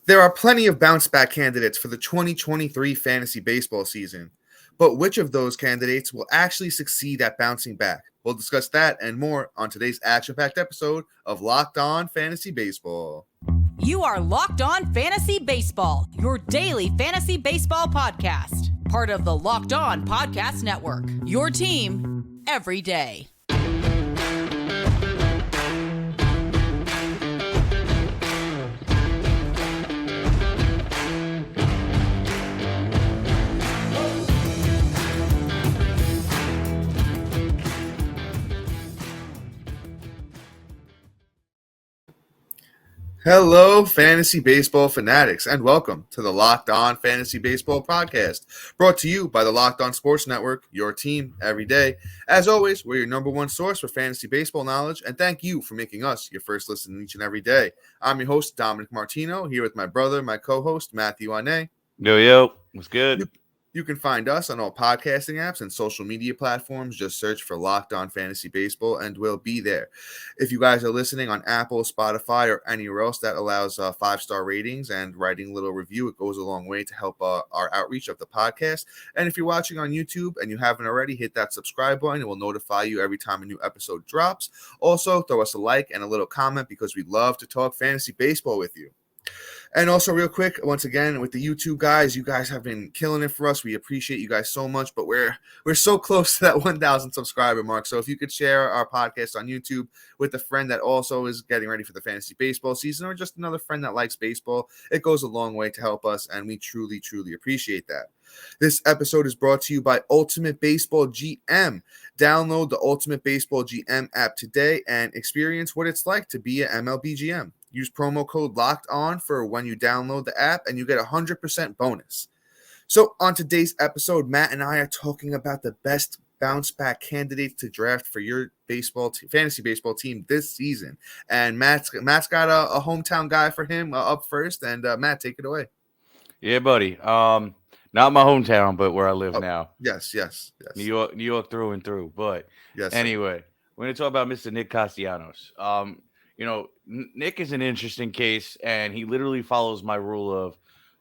There are plenty of bounce-back candidates for the 2023 fantasy baseball season, but which of those candidates will actually succeed at bouncing back? We'll discuss that and more on today's action-packed episode of Locked On Fantasy Baseball. You are Locked On Fantasy Baseball, your daily fantasy baseball podcast. Part of the Locked On Podcast Network, your team every day. Hello, fantasy baseball fanatics, and welcome to the Locked On Fantasy Baseball podcast, brought to you by the Locked On Sports Network, your team every day. As always, we're your number one source for fantasy baseball knowledge, and thank you for making us your first listen each and every day. I'm your host, Dominic Martino, here with my brother, my co-host, Matthew Ane. Yo, what's good? You can find us on all podcasting apps and social media platforms. Just search for Locked On Fantasy Baseball and we'll be there. If you guys are listening on Apple, Spotify, or anywhere else that allows 5-star ratings and writing a little review, it goes a long way to help our outreach of the podcast. And if you're watching on YouTube and you haven't already, hit that subscribe button. It will notify you every time a new episode drops. Also, throw us a like and a little comment because we'd love to talk fantasy baseball with you. And also, real quick, once again, with the YouTube guys, you guys have been killing it for us. We appreciate you guys so much, but we're so close to that 1,000 subscriber mark. So if you could share our podcast on YouTube with a friend that also is getting ready for the fantasy baseball season, or just another friend that likes baseball, it goes a long way to help us, and we truly, truly appreciate that. This episode is brought to you by Ultimate Baseball GM. Download the Ultimate Baseball GM app today and experience what it's like to be an MLB GM. Use promo code Locked On for when you download the app, and you get 100% bonus. So on today's episode, Matt and I are talking about the best bounce-back candidates to draft for your fantasy baseball team this season. And Matt's got a hometown guy for him up first. And Matt, take it away. Yeah, buddy. Not my hometown, but where I live now. Yes. New York through and through. But yes, anyway, we're going to talk about Mr. Nick Castellanos. Nick is an interesting case, and he literally follows my rule of,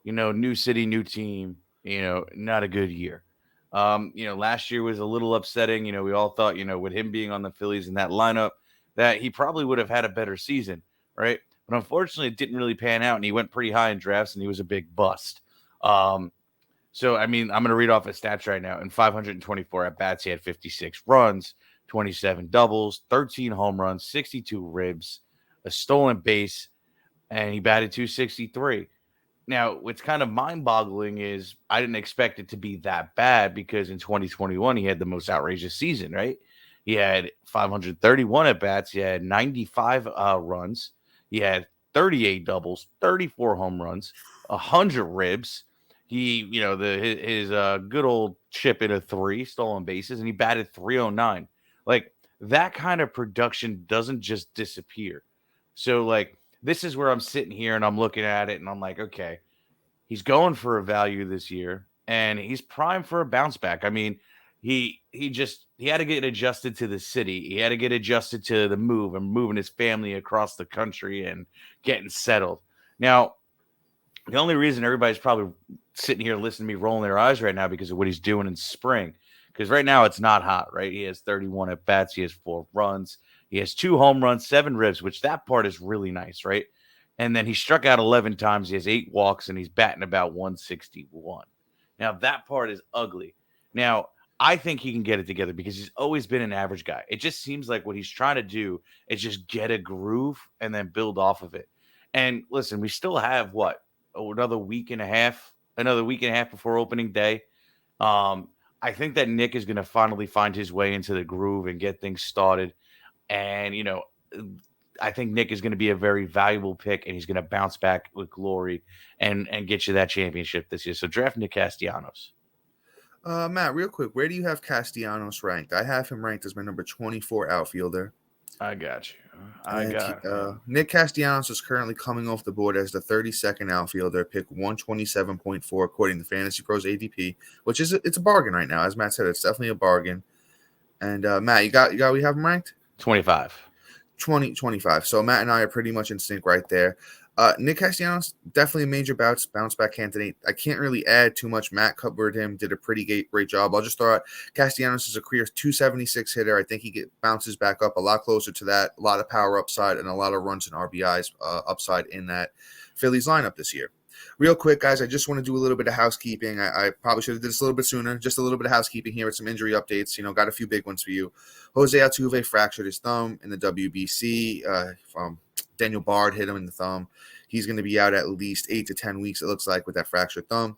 new city, new team, not a good year. Last year was a little upsetting. We all thought, with him being on the Phillies in that lineup, that he probably would have had a better season, right? But unfortunately, it didn't really pan out, and he went pretty high in drafts, and he was a big bust. I'm going to read off his stats right now. In 524 at-bats, he had 56 runs, 27 doubles, 13 home runs, 62 ribs, a stolen base, and he batted .263. Now, what's kind of mind-boggling is I didn't expect it to be that bad because in 2021, he had the most outrageous season, right? He had 531 at-bats. He had 95 runs. He had 38 doubles, 34 home runs, 100 ribs. He, his good old chip in a 3, stolen bases, and he batted .309. Like, that kind of production doesn't just disappear. So, this is where I'm sitting here and I'm looking at it and I'm like, okay, he's going for a value this year and he's primed for a bounce back. I mean, he had to get adjusted to the city. He had to get adjusted to the move and moving his family across the country and getting settled. Now, the only reason everybody's probably sitting here listening to me rolling their eyes right now because of what he's doing in spring. Because right now it's not hot, right? He has 31 at-bats. He has 4 runs. He has 2 home runs, 7 ribs, which that part is really nice, right? And then he struck out 11 times. He has 8 walks, and he's batting about 161. Now, that part is ugly. Now, I think he can get it together because he's always been an average guy. It just seems like what he's trying to do is just get a groove and then build off of it. And listen, we still have, another week and a half before opening day. I think that Nick is going to finally find his way into the groove and get things started. And, I think Nick is going to be a very valuable pick, and he's going to bounce back with glory and get you that championship this year. So draft Nick Castellanos. Matt, real quick, where do you have Castellanos ranked? I have him ranked as my number 24 outfielder. I got you. Nick Castellanos is currently coming off the board as the 32nd outfielder, pick 127.4 according to Fantasy Pros ADP, which is it's a bargain right now. As Matt said, it's definitely a bargain. And Matt, we have him ranked 25. 25. So Matt and I are pretty much in sync right there. Nick Castellanos, definitely a major bounce back candidate. I can't really add too much. Matt covered him, did a pretty great job. I'll just throw out Castellanos is a career 276 hitter. I think he bounces back up a lot closer to that. A lot of power upside and a lot of runs and RBIs upside in that Phillies lineup this year. Real quick, guys, I just want to do a little bit of housekeeping. I probably should have did this a little bit sooner. Just a little bit of housekeeping here with some injury updates. Got a few big ones for you. Jose Altuve fractured his thumb in the WBC. Daniel Bard hit him in the thumb. He's going to be out at least 8 to 10 weeks, it looks like, with that fractured thumb.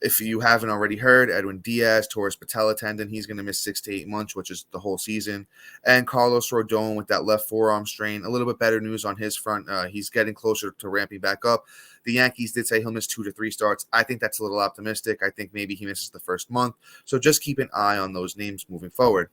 If you haven't already heard, Edwin Diaz tore his patella tendon. He's going to miss 6 to 8 months, which is the whole season. And Carlos Rodon with that left forearm strain. A little bit better news on his front. He's getting closer to ramping back up. The Yankees did say he'll miss 2 to 3 starts. I think that's a little optimistic. I think maybe he misses the first month. So just keep an eye on those names moving forward.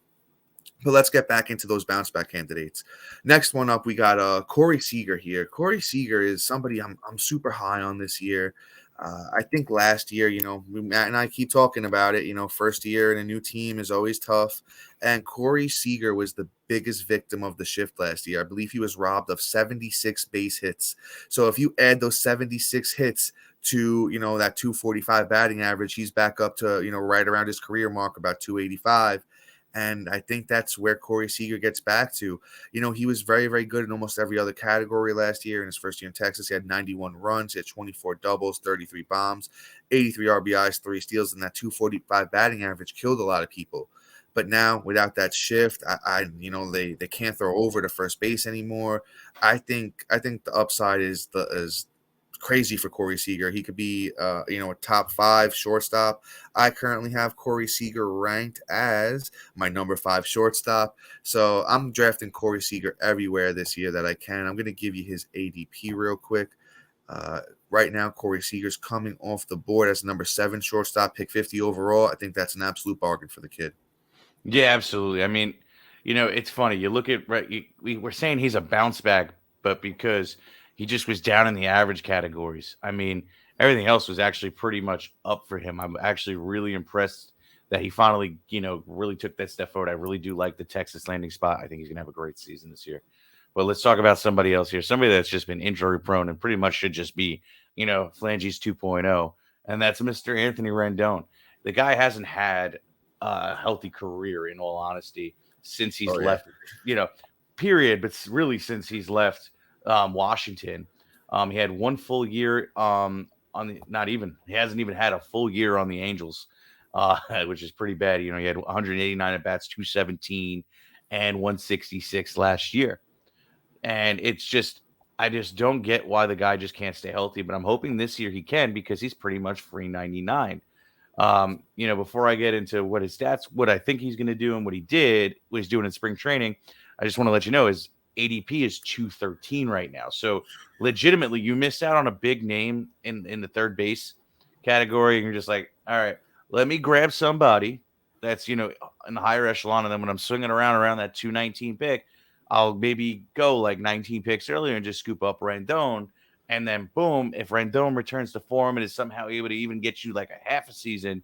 But let's get back into those bounce back candidates. Next one up, we got Corey Seager here. Corey Seager is somebody I'm super high on this year. I think last year, Matt and I keep talking about it. First year in a new team is always tough. And Corey Seager was the biggest victim of the shift last year. I believe he was robbed of 76 base hits. So if you add those 76 hits to, that 245 batting average, he's back up to, right around his career mark, about 285. And I think that's where Corey Seager gets back to. He was very, very good in almost every other category last year. In his first year in Texas, he had 91 runs, he had 24 doubles, 33 bombs, 83 RBIs, 3 steals, and that 245 batting average killed a lot of people. But now, without that shift, they can't throw over to first base anymore. I think the upside is crazy for Corey Seager. He could be, a top 5 shortstop. I currently have Corey Seager ranked as my number 5 shortstop. So I'm drafting Corey Seager everywhere this year that I can. I'm going to give you his ADP real quick. Right now, Corey Seager's coming off the board as number 7 shortstop, pick 50 overall. I think that's an absolute bargain for the kid. Yeah, absolutely. I mean, it's funny. You look at we're saying he's a bounce back, but because he just was down in the average categories. I mean, everything else was actually pretty much up for him. I'm actually really impressed that he finally, really took that step forward. I really do like the Texas landing spot. I think he's going to have a great season this year. But let's talk about somebody else here. Somebody that's just been injury prone and pretty much should just be, Flanges 2.0. And that's Mr. Anthony Rendon. The guy hasn't had a healthy career, in all honesty, since he's left, period. But really since he's left Washington. He had 1 full year he hasn't even had a full year on the Angels, which is pretty bad. He had 189 at bats, 217 and 166 last year. And I just don't get why the guy just can't stay healthy, but I'm hoping this year he can, because he's pretty much free 99. Before I get into what I think he's going to do and what he's doing in spring training, I just want to let you know his ADP is 213 right now. So legitimately, you missed out on a big name in the third base category. And you're just like, all right, let me grab somebody that's, in the higher echelon. And then when I'm swinging around that 219 pick, I'll maybe go like 19 picks earlier and just scoop up Rendon. And then boom, if Rendon returns to form and is somehow able to even get you like a half a season,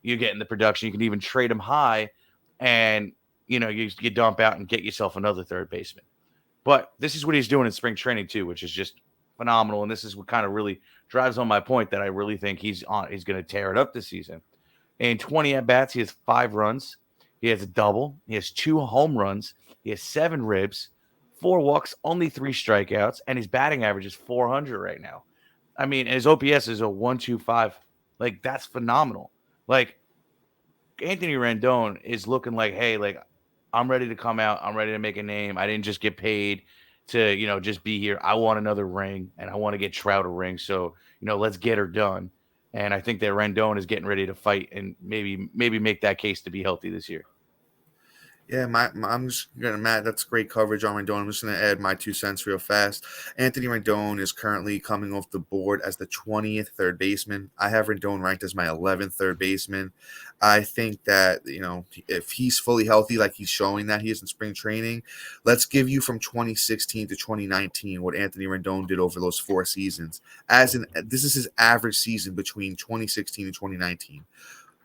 you're getting the production. You can even trade him high and, you dump out and get yourself another third baseman. But this is what he's doing in spring training too, which is just phenomenal. And this is what kind of really drives home my point that I really think he's going to tear it up this season. In 20 at-bats, he has 5 runs. He has a double. He has 2 home runs. He has 7 ribs, 4 walks, only 3 strikeouts, and his batting average is 400 right now. I mean, and his OPS is a 125. Like, that's phenomenal. Like, Anthony Rendon is looking like, hey, like, I'm ready to come out. I'm ready to make a name. I didn't just get paid to, just be here. I want another ring, and I want to get Trout a ring. So, let's get her done. And I think that Rendon is getting ready to fight and maybe make that case to be healthy this year. Yeah, I'm just going to, Matt, that's great coverage on Rendon. I'm just going to add my 2 cents real fast. Anthony Rendon is currently coming off the board as the 20th third baseman. I have Rendon ranked as my 11th third baseman. I think that, if he's fully healthy, like he's showing that he is in spring training, let's give you from 2016 to 2019 what Anthony Rendon did over those 4 seasons. This is his average season between 2016 and 2019.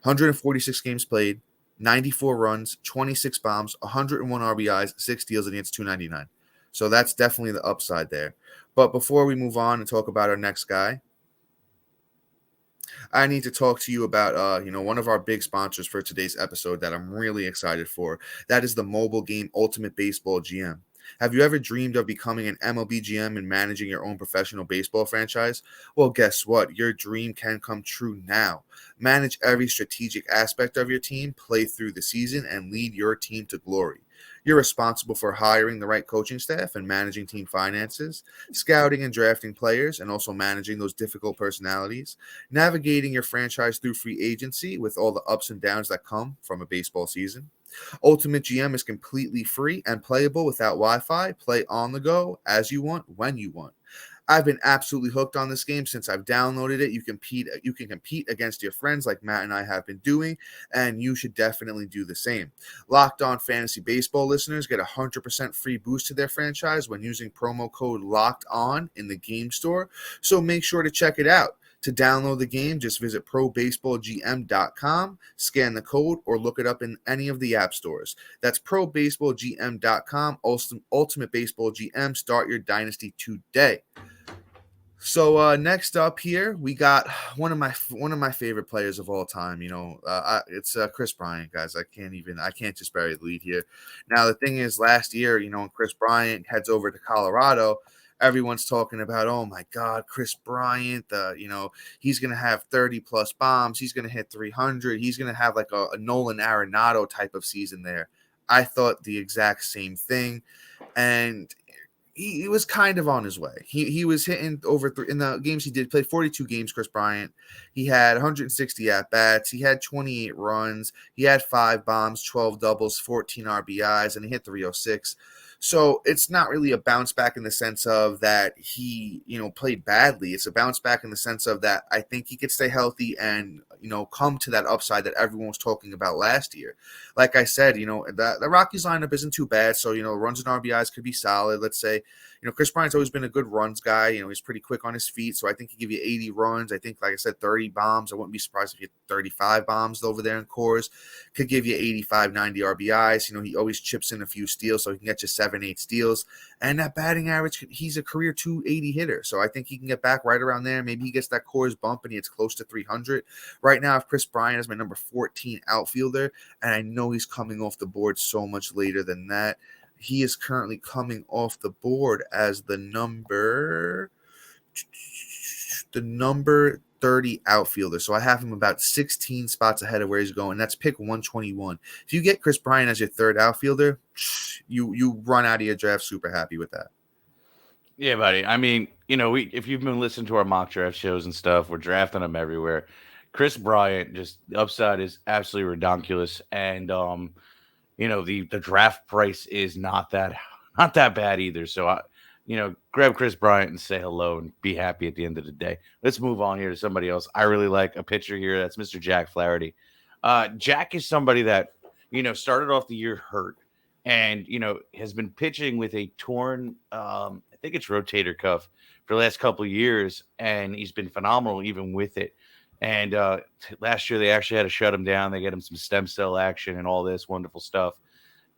146 games played, 94 runs, 26 bombs, 101 RBIs, 6 steals, and he hits 299. So that's definitely the upside there. But before we move on and talk about our next guy, I need to talk to you about one of our big sponsors for today's episode that I'm really excited for. That is the mobile game Ultimate Baseball GM. Have you ever dreamed of becoming an MLB GM and managing your own professional baseball franchise? Well, guess what? Your dream can come true now. Manage every strategic aspect of your team, play through the season, and lead your team to glory. You're responsible for hiring the right coaching staff and managing team finances, scouting and drafting players, and also managing those difficult personalities, navigating your franchise through free agency with all the ups and downs that come from a baseball season. Ultimate GM is completely free and playable without Wi-Fi. Play on the go, as you want, when you want. I've been absolutely hooked on this game since I've downloaded it. You can compete against your friends like Matt and I have been doing, and you should definitely do the same. Locked On Fantasy Baseball listeners get 100% free boost to their franchise when using promo code Locked On in the game store. So make sure to check it out. To download the game, just visit probaseballgm.com, scan the code, or look it up in any of the app stores. That's probaseballgm.com. Ultimate Baseball GM. Start your dynasty today. So next up here, we got one of my favorite players of all time. It's Kris Bryant, guys. I can't just bury the lead here. Now the thing is, last year, when Kris Bryant heads over to Colorado, everyone's talking about, oh my God, Kris Bryant. He's gonna have 30 plus bombs. He's gonna hit 300. He's gonna have like a Nolan Arenado type of season there. I thought the exact same thing, and he was kind of on his way. He was hitting over in the games he did play 42 games. Kris Bryant, he had 160 at bats. He had 28 runs. He had 5 bombs, 12 doubles, 14 RBIs, and he hit 306. So it's not really a bounce back in the sense of that he, played badly. It's a bounce back in the sense of that I think he could stay healthy and, come to that upside that everyone was talking about last year. Like I said, the Rockies lineup isn't too bad. So, runs and RBIs could be solid. Let's say, Kris Bryant's always been a good runs guy. He's pretty quick on his feet. So I think he'd give you 80 runs. I think, like I said, 30 bombs. I wouldn't be surprised if he had 35 bombs over there in Coors. Could give you 85, 90 RBIs. He always chips in a few steals so he can get you 7-8 steals. And that batting average, he's a career 280 hitter. So I think he can get back right around there. Maybe he gets that Coors bump and he gets close to 300. Right now, if Kris Bryant is my number 14 outfielder, and I know he's coming off the board so much later than that, he is currently coming off the board as the number 30 outfielder. So I have him about 16 spots ahead of where he's going. That's pick 121. If you get Kris Bryant as your third outfielder, you run out of your draft super happy with that. Yeah, buddy. I mean, if you've been listening to our mock draft shows and stuff, we're drafting them everywhere. Kris Bryant, just the upside is absolutely redonkulous, and the draft price is not that bad either. So grab Kris Bryant and say hello and be happy at the end of the day. Let's move on here to somebody else. I really like a pitcher here. That's Mr. Jack Flaherty. Jack is somebody that started off the year hurt, and has been pitching with a torn, I think it's rotator cuff for the last couple of years, and he's been phenomenal even with it. And last year they actually had to shut him down. They get him some stem cell action and all this wonderful stuff.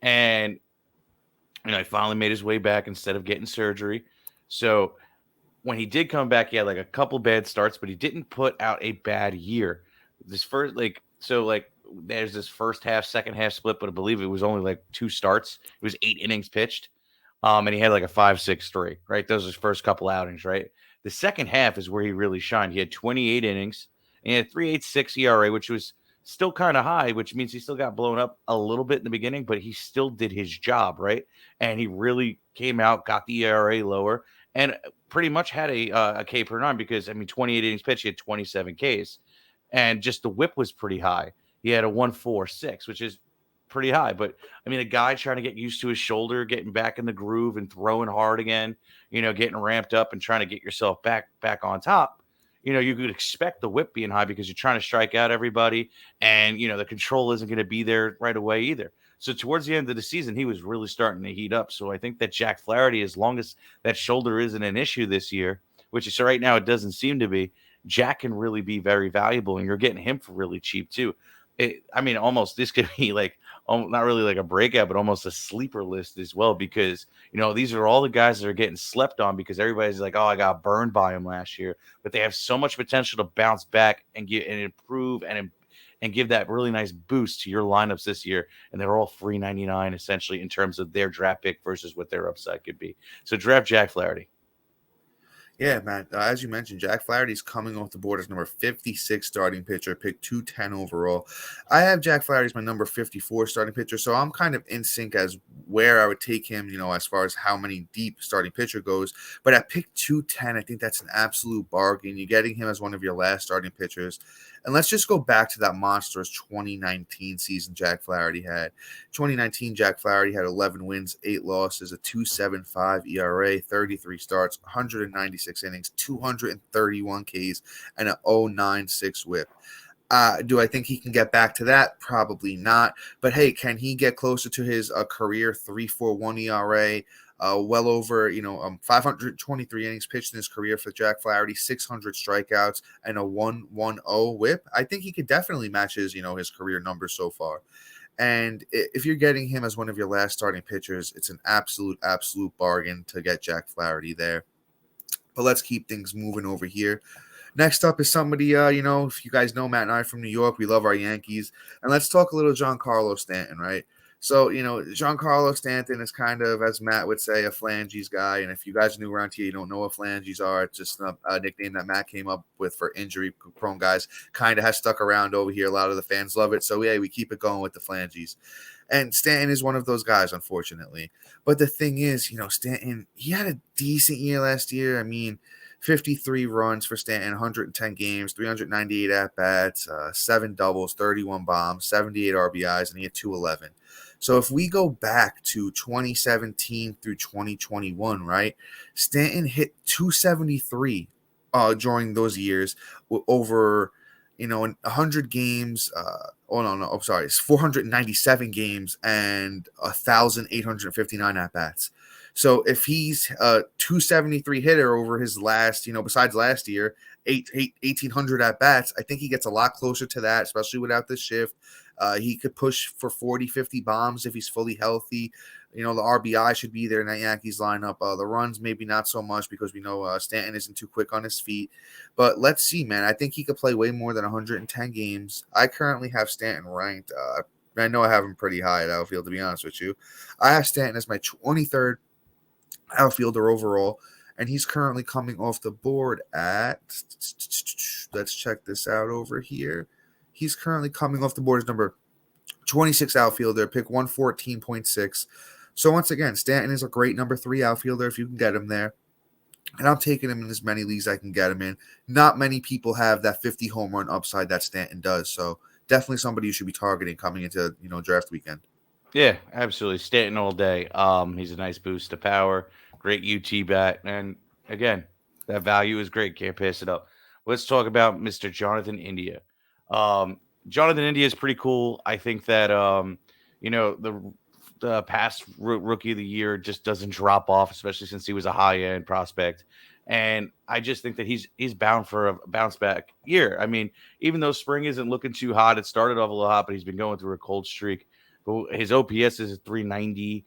And he finally made his way back instead of getting surgery. So when he did come back, he had like a couple bad starts, but he didn't put out a bad year. This first, there's this first half, second half split, but I believe it was only like 2 starts. It was 8 innings pitched. And he had like a 5.63, right? Those are his first couple outings, right? The second half is where he really shined. He had 28 innings and he had 3.86 ERA, which was still kind of high, which means he still got blown up a little bit in the beginning, but he still did his job, right? And he really came out, got the ERA lower, and pretty much had a K per 9 because, 28 innings pitched, he had 27 Ks. And just the whip was pretty high. He had a 1.46, which is pretty high. But, a guy trying to get used to his shoulder, getting back in the groove and throwing hard again, getting ramped up and trying to get yourself back on top. You could expect the whip being high because you're trying to strike out everybody, and the control isn't going to be there right away either. So towards the end of the season, he was really starting to heat up. So I think that Jack Flaherty, as long as that shoulder isn't an issue this year, which is right now it doesn't seem to be, Jack can really be very valuable, and you're getting him for really cheap too. Almost this could be like not really like a breakout, but almost a sleeper list as well, because, these are all the guys that are getting slept on because everybody's like, oh, I got burned by him last year, but they have so much potential to bounce back and get and improve and give that really nice boost to your lineups this year. And they're all $3.99 essentially in terms of their draft pick versus what their upside could be. So draft Jack Flaherty. Yeah, man. As you mentioned, Jack Flaherty's coming off the board as number 56 starting pitcher, pick 210 overall. I have Jack Flaherty as my number 54 starting pitcher, so I'm kind of in sync as where I would take him, as far as how many deep starting pitcher goes. But at pick 210, I think that's an absolute bargain. You're getting him as one of your last starting pitchers. And let's just go back to that monstrous 2019 season Jack Flaherty had. 2019, Jack Flaherty had 11 wins, 8 losses, a 2.75 ERA, 33 starts, 196 innings, 231 Ks, and a 0.96 whip. Do I think he can get back to that? Probably not. But hey, can he get closer to his career 3.41 ERA? Well over, 523 innings pitched in his career for Jack Flaherty, 600 strikeouts, and a 1.10 whip. I think he could definitely match his, his career numbers so far. And if you're getting him as one of your last starting pitchers, it's an absolute bargain to get Jack Flaherty there. But let's keep things moving over here. Next up is somebody, if you guys know Matt and I from New York, we love our Yankees. And let's talk a little Giancarlo Stanton, right? So, Giancarlo Stanton is kind of, as Matt would say, a phalanges guy. And if you guys are new around here, you don't know what phalanges are. It's just a nickname that Matt came up with for injury-prone guys. Kind of has stuck around over here. A lot of the fans love it. So, yeah, we keep it going with the phalanges. And Stanton is one of those guys, unfortunately. But the thing is, Stanton, he had a decent year last year. I mean, 53 runs for Stanton, 110 games, 398 at-bats, 7 doubles, 31 bombs, 78 RBIs, and he had 211. So if we go back to 2017 through 2021, right, Stanton hit 273 during those years over, 100 games. It's 497 games and 1,859 at-bats. So if he's a 273 hitter over his last, besides last year, 1,800 at-bats, I think he gets a lot closer to that, especially without this shift. He could push for 40, 50 bombs if he's fully healthy. The RBI should be there in that Yankees lineup. The runs, maybe not so much because we know Stanton isn't too quick on his feet. But let's see, man. I think he could play way more than 110 games. I currently have Stanton ranked. I know I have him pretty high at outfield, to be honest with you. I have Stanton as my 23rd outfielder overall, and he's currently coming off the board at, let's check this out over here. He's currently coming off the board as number 26 outfielder, pick 114.6. So once again, Stanton is a great number 3 outfielder if you can get him there. And I'm taking him in as many leagues I can get him in. Not many people have that 50 home run upside that Stanton does. So definitely somebody you should be targeting coming into, draft weekend. Yeah, absolutely. Stanton all day. He's a nice boost to power, great UT bat. And again, that value is great. Can't pass it up. Let's talk about Mr. Jonathan India. Jonathan India is pretty cool. I think that, the past rookie of the year just doesn't drop off, especially since he was a high-end prospect. And I just think that he's bound for a bounce back year. I mean, even though spring isn't looking too hot, it started off a little hot, but he's been going through a cold streak. But his OPS is a 390.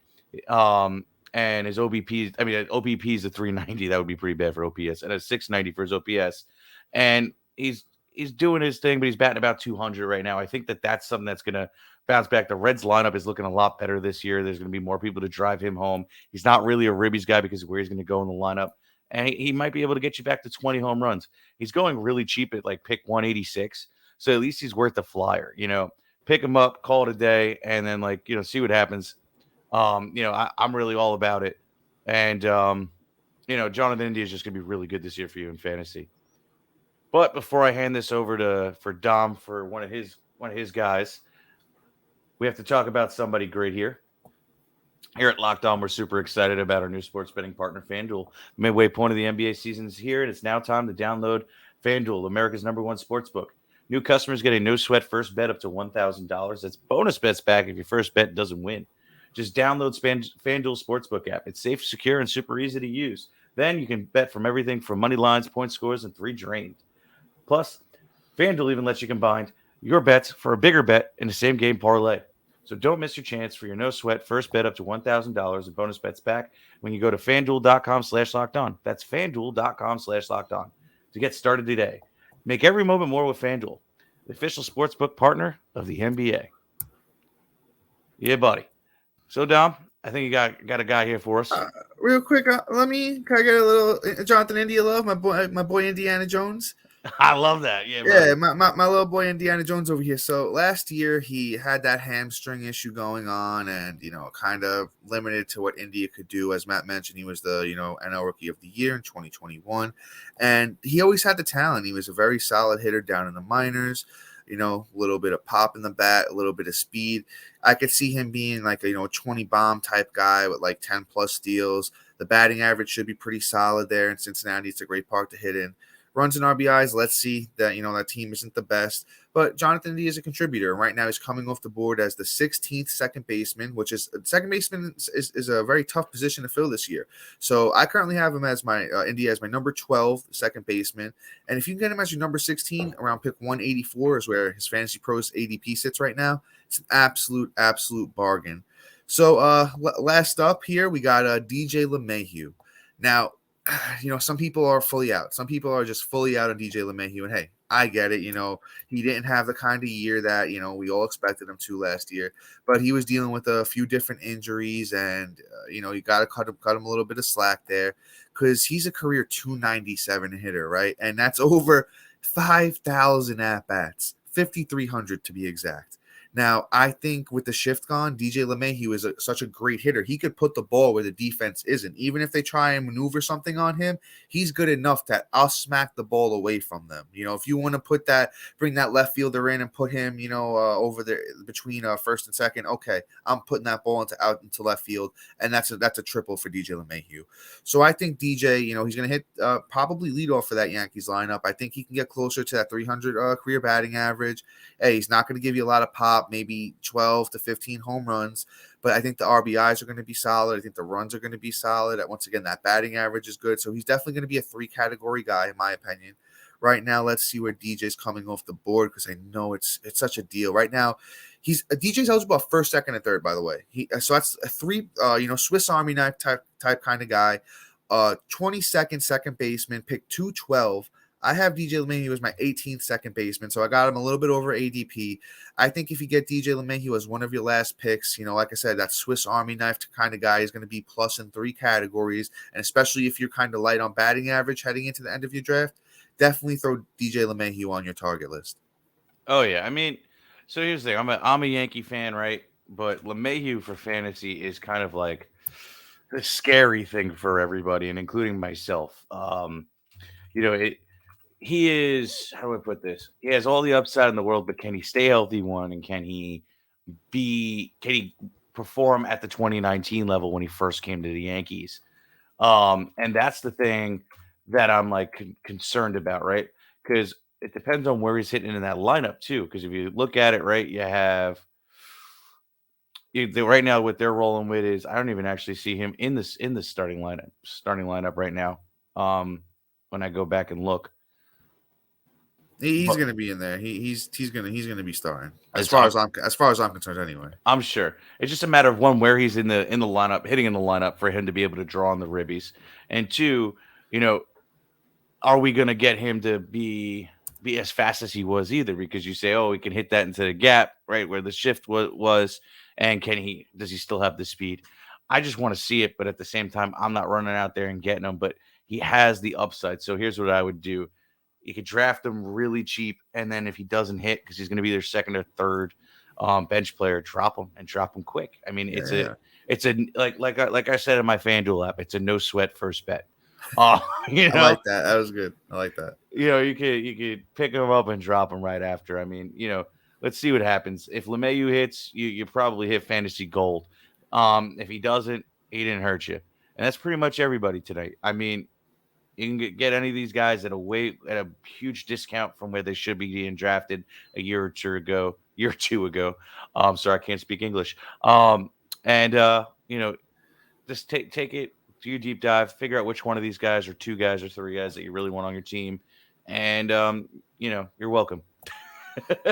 And his OBP is a 390. That would be pretty bad for OPS. And a 690 for his OPS. And he's doing his thing, but he's batting about 200 right now. I think that that's something that's going to bounce back. The Reds lineup is looking a lot better this year. There's going to be more people to drive him home. He's not really a ribbies guy because of where he's going to go in the lineup. And he might be able to get you back to 20 home runs. He's going really cheap at like pick 186. So at least he's worth a flyer, pick him up, call it a day, and then see what happens. I'm really all about it. And, Jonathan India is just going to be really good this year for you in fantasy. But before I hand this over for Dom for one of his guys, we have to talk about somebody great here. Here at Locked On, we're super excited about our new sports betting partner, FanDuel. The midway point of the NBA season is here, and it's now time to download FanDuel, America's #1 sportsbook. New customers get a no-sweat first bet up to $1,000. That's bonus bets back if your first bet doesn't win. Just download FanDuel Sportsbook app. It's safe, secure, and super easy to use. Then you can bet from everything from money lines, point scores, and 3 drained. Plus, FanDuel even lets you combine your bets for a bigger bet in the same game parlay. So don't miss your chance for your no sweat first bet up to $1,000 in bonus bets back when you go to FanDuel.com/lockedon. That's FanDuel.com/lockedon to get started today. Make every moment more with FanDuel, the official sportsbook partner of the NBA. Yeah, buddy. So, Dom, I think you got a guy here for us. Real quick, can I get a little Jonathan India love? My boy Indiana Jones. I love that. Yeah, yeah, my little boy Indiana Jones over here. So last year he had that hamstring issue going on, and kind of limited to what India could do. As Matt mentioned, he was the NL Rookie of the Year in 2021, and he always had the talent. He was a very solid hitter down in the minors. A little bit of pop in the bat, a little bit of speed. I could see him being like a 20 bomb type guy with like 10 plus steals. The batting average should be pretty solid there in Cincinnati. It's a great park to hit in. Runs and RBIs, let's see that that team isn't the best, but Jonathan India is a contributor. Right now he's coming off the board as the 16th second baseman, which is second baseman is a very tough position to fill this year. So I currently have him as my India as my number 12 second baseman, and if you can get him as your number 16 around pick 184 is where his Fantasy Pros ADP sits right now. It's an absolute bargain. So last up here we got DJ LeMahieu. Now, some people are fully out. Some people are just fully out on DJ LeMahieu. And hey, I get it. He didn't have the kind of year that, we all expected him to last year. But he was dealing with a few different injuries. And, you got to cut him a little bit of slack there because he's a career 297 hitter, right? And that's over 5,000 at-bats, 5,300 to be exact. Now, I think with the shift gone, DJ LeMahieu is such a great hitter. He could put the ball where the defense isn't. Even if they try and maneuver something on him, he's good enough that I'll smack the ball away from them. If you want to bring that left fielder in and put him, over there between first and second, okay, I'm putting that ball out into left field, and that's a triple for DJ LeMahieu. So I think DJ, he's going to hit probably lead off for that Yankees lineup. I think he can get closer to that 300 career batting average. Hey, he's not going to give you a lot of pop, maybe 12 to 15 home runs, but I think the RBIs are going to be solid. I think the runs are going to be solid. Once again, that batting average is good. So he's definitely going to be a 3-category guy, in my opinion. Right now, let's see where DJ's coming off the board because I know it's such a deal. Right now, DJ's eligible at first, second, and third, by the way. So that's a 3, Swiss Army knife type kind of guy. 22nd second baseman, pick 212. I have DJ LeMahieu as my 18th second baseman, so I got him a little bit over ADP. I think if you get DJ LeMahieu as one of your last picks, like I said, that Swiss Army knife kind of guy is going to be plus in 3 categories, and especially if you're kind of light on batting average heading into the end of your draft, definitely throw DJ LeMahieu on your target list. Oh, yeah. I mean, so here's the thing. I'm a Yankee fan, right? But LeMahieu for fantasy is kind of like the scary thing for everybody, and including myself. He is, how do I put this? He has all the upside in the world, but can he stay healthy, one? And can he perform at the 2019 level when he first came to the Yankees? And that's the thing that I'm like concerned about, right? Because it depends on where he's hitting in that lineup too. Because if you look at it, right, you have right now what they're rolling with is I don't even actually see him in the starting lineup right now. When I go back and look. He's going to be in there. He's going to be starting as far as I'm concerned. Anyway, I'm sure it's just a matter of one, where he's in the lineup, hitting in the lineup for him to be able to draw on the ribbies, and two, are we going to get him to be as fast as he was either? Because you say, oh, he can hit that into the gap, right where the shift was, and does he still have the speed? I just want to see it, but at the same time, I'm not running out there and getting him, but he has the upside. So here's what I would do. You could draft him really cheap, and then if he doesn't hit, because he's going to be their second or third bench player, drop him quick. I mean, it's like I said in my FanDuel app, it's a no sweat first bet. I like that. That was good. I like that. You could pick him up and drop him right after. I mean, let's see what happens. If LeMahieu hits, you probably hit fantasy gold. If he doesn't, he didn't hurt you, and that's pretty much everybody tonight. I mean. You can get any of these guys at a huge discount from where they should be being drafted a year or two ago. Sorry, I can't speak English. Just take it, do your deep dive, figure out which one of these guys or 2 guys or 3 guys that you really want on your team, and you're welcome.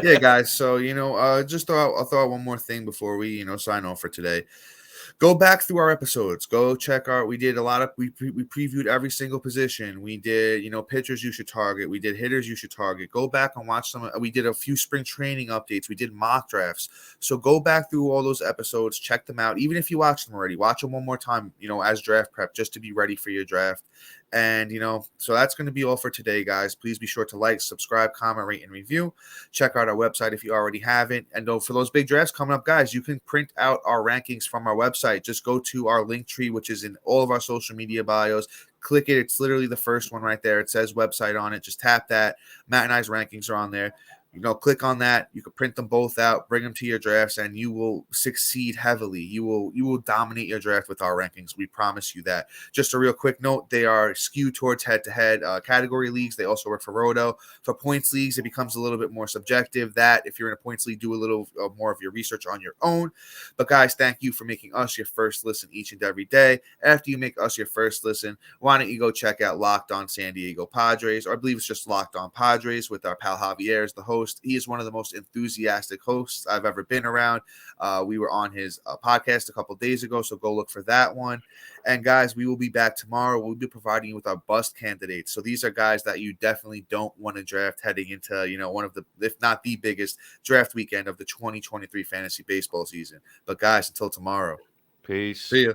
Yeah, guys. So, just I'll throw out one more thing before we, sign off for today. Go back through our episodes. Go check we did a lot of, we previewed every single position. We did, pitchers you should target. We did hitters you should target. Go back and watch we did a few spring training updates. We did mock drafts. So go back through all those episodes, check them out. Even if you watched them already, watch them one more time, as draft prep, just to be ready for your draft. And, so that's going to be all for today, guys. Please be sure to like, subscribe, comment, rate, and review. Check out our website if you already haven't. And for those big drafts coming up, guys, you can print out our rankings from our website. Just go to our link tree, which is in all of our social media bios. Click it. It's literally the first one right there. It says website on it. Just tap that. Matt and I's rankings are on there. Click on that. You can print them both out, bring them to your drafts, and you will succeed heavily. You will dominate your draft with our rankings. We promise you that. Just a real quick note, they are skewed towards head-to-head category leagues. They also work for Roto. For points leagues, it becomes a little bit more subjective. That, if you're in a points league, do a little more of your research on your own. But, guys, thank you for making us your first listen each and every day. After you make us your first listen, why don't you go check out Locked On San Diego Padres, or I believe it's just Locked On Padres with our pal Javier as the host. He is one of the most enthusiastic hosts I've ever been around. We were on his podcast a couple days ago, so go look for that one. And guys, we will be back tomorrow. We'll be providing you with our bust candidates. So these are guys that you definitely don't want to draft heading into, one of the, if not the biggest draft weekend of the 2023 fantasy baseball season. But guys, until tomorrow. Peace. See ya.